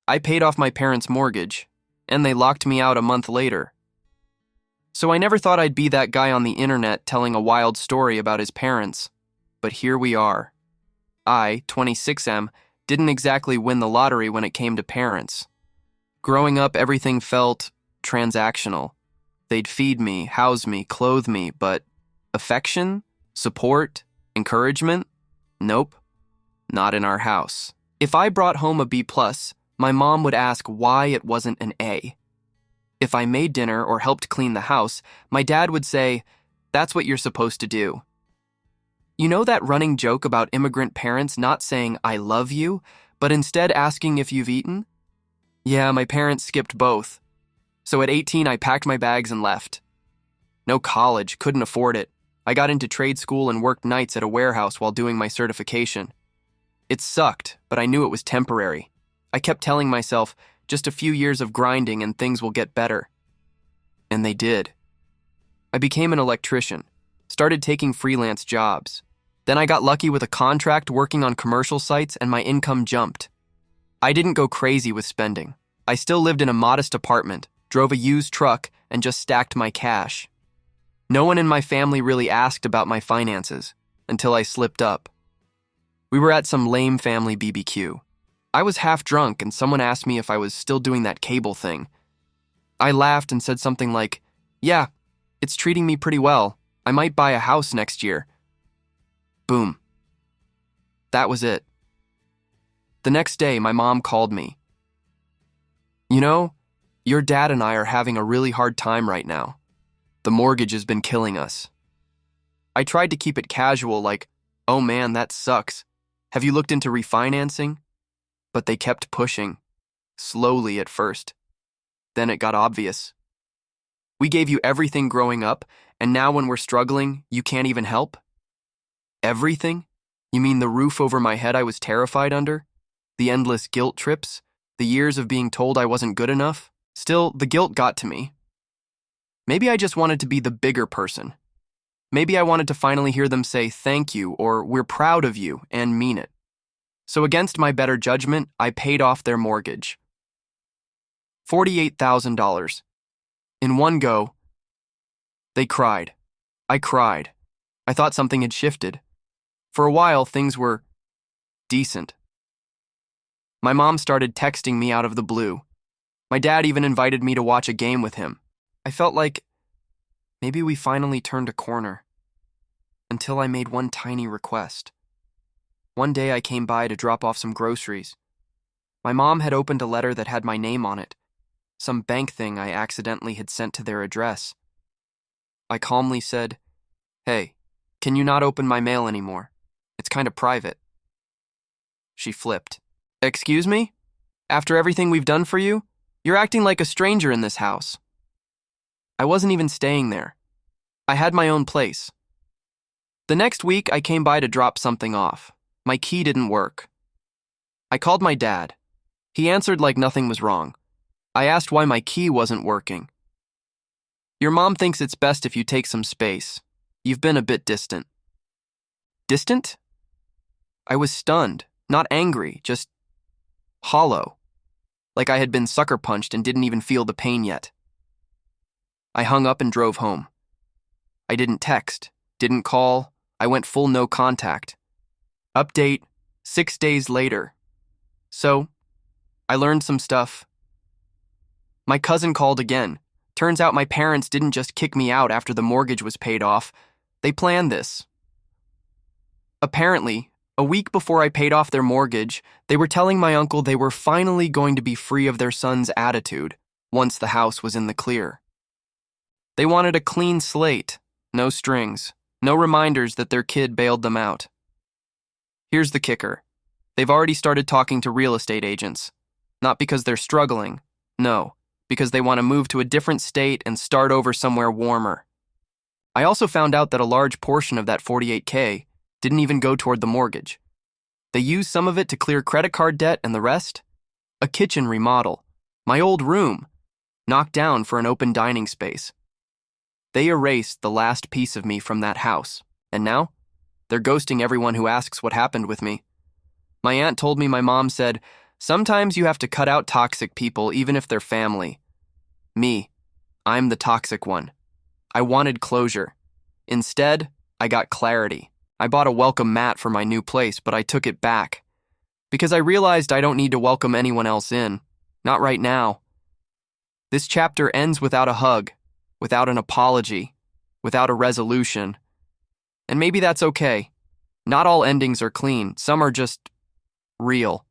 I paid off my parents' mortgage, and they locked me out a month later. So I never thought I'd be that guy on the internet telling a wild story about his parents. But here we are. I, 26M, didn't exactly win the lottery when it came to parents. Growing up, everything felt transactional. They'd feed me, house me, clothe me, but affection, support, encouragement? Nope, not in our house. If I brought home a B+, my mom would ask why it wasn't an A. If I made dinner or helped clean the house, my dad would say, "That's what you're supposed to do." You know that running joke about immigrant parents not saying "I love you," but instead asking if you've eaten? Yeah, my parents skipped both. So at 18, I packed my bags and left. No college, couldn't afford it. I got into trade school and worked nights at a warehouse while doing my certification. It sucked, but I knew it was temporary. I kept telling myself, just a few years of grinding and things will get better. And they did. I became an electrician, started taking freelance jobs. Then I got lucky with a contract working on commercial sites and my income jumped. I didn't go crazy with spending. I still lived in a modest apartment, drove a used truck, and just stacked my cash. No one in my family really asked about my finances until I slipped up. We were at some lame family BBQ. I was half drunk and someone asked me if I was still doing that cable thing. I laughed and said something like, "Yeah, it's treating me pretty well. I might buy a house next year." Boom. That was it. The next day, my mom called me. "You know, your dad and I are having a really hard time right now. The mortgage has been killing us." I tried to keep it casual, like, "Oh man, that sucks. Have you looked into refinancing?" But they kept pushing, slowly at first. Then it got obvious. "We gave you everything growing up, and now when we're struggling, you can't even help?" Everything? You mean the roof over my head I was terrified under? The endless guilt trips? The years of being told I wasn't good enough? Still, the guilt got to me. Maybe I just wanted to be the bigger person. Maybe I wanted to finally hear them say thank you or we're proud of you and mean it. So against my better judgment, I paid off their mortgage. $48,000. In one go. They cried. I cried. I thought something had shifted. For a while, things were decent. My mom started texting me out of the blue. My dad even invited me to watch a game with him. I felt like maybe we finally turned a corner. Until I made one tiny request. One day I came by to drop off some groceries. My mom had opened a letter that had my name on it, some bank thing I accidentally had sent to their address. I calmly said, "Hey, can you not open my mail anymore? It's kind of private." She flipped. "Excuse me? After everything we've done for you? You're acting like a stranger in this house." I wasn't even staying there. I had my own place. The next week, I came by to drop something off. My key didn't work. I called my dad. He answered like nothing was wrong. I asked why my key wasn't working. "Your mom thinks it's best if you take some space. You've been a bit distant." Distant? I was stunned, not angry, just hollow. Like I had been sucker punched and didn't even feel the pain yet. I hung up and drove home. I didn't text, didn't call, I went full no contact. Update, 6 days later. So, I learned some stuff. My cousin called again. Turns out my parents didn't just kick me out after the mortgage was paid off. They planned this. Apparently, a week before I paid off their mortgage, they were telling my uncle they were finally going to be free of their son's attitude once the house was in the clear. They wanted a clean slate, no strings, no reminders that their kid bailed them out. Here's the kicker. They've already started talking to real estate agents. Not because they're struggling, no, because they want to move to a different state and start over somewhere warmer. I also found out that a large portion of that $48K didn't even go toward the mortgage. They used some of it to clear credit card debt and the rest? A kitchen remodel, my old room, knocked down for an open dining space. They erased the last piece of me from that house, and now they're ghosting everyone who asks what happened with me. My aunt told me my mom said, Sometimes you have to cut out toxic people even if they're family. Me, I'm the toxic one. I wanted closure. Instead, I got clarity. I bought a welcome mat for my new place, but I took it back. Because I realized I don't need to welcome anyone else in. Not right now. This chapter ends without a hug, without an apology, without a resolution. And maybe that's okay. Not all endings are clean. Some are just real.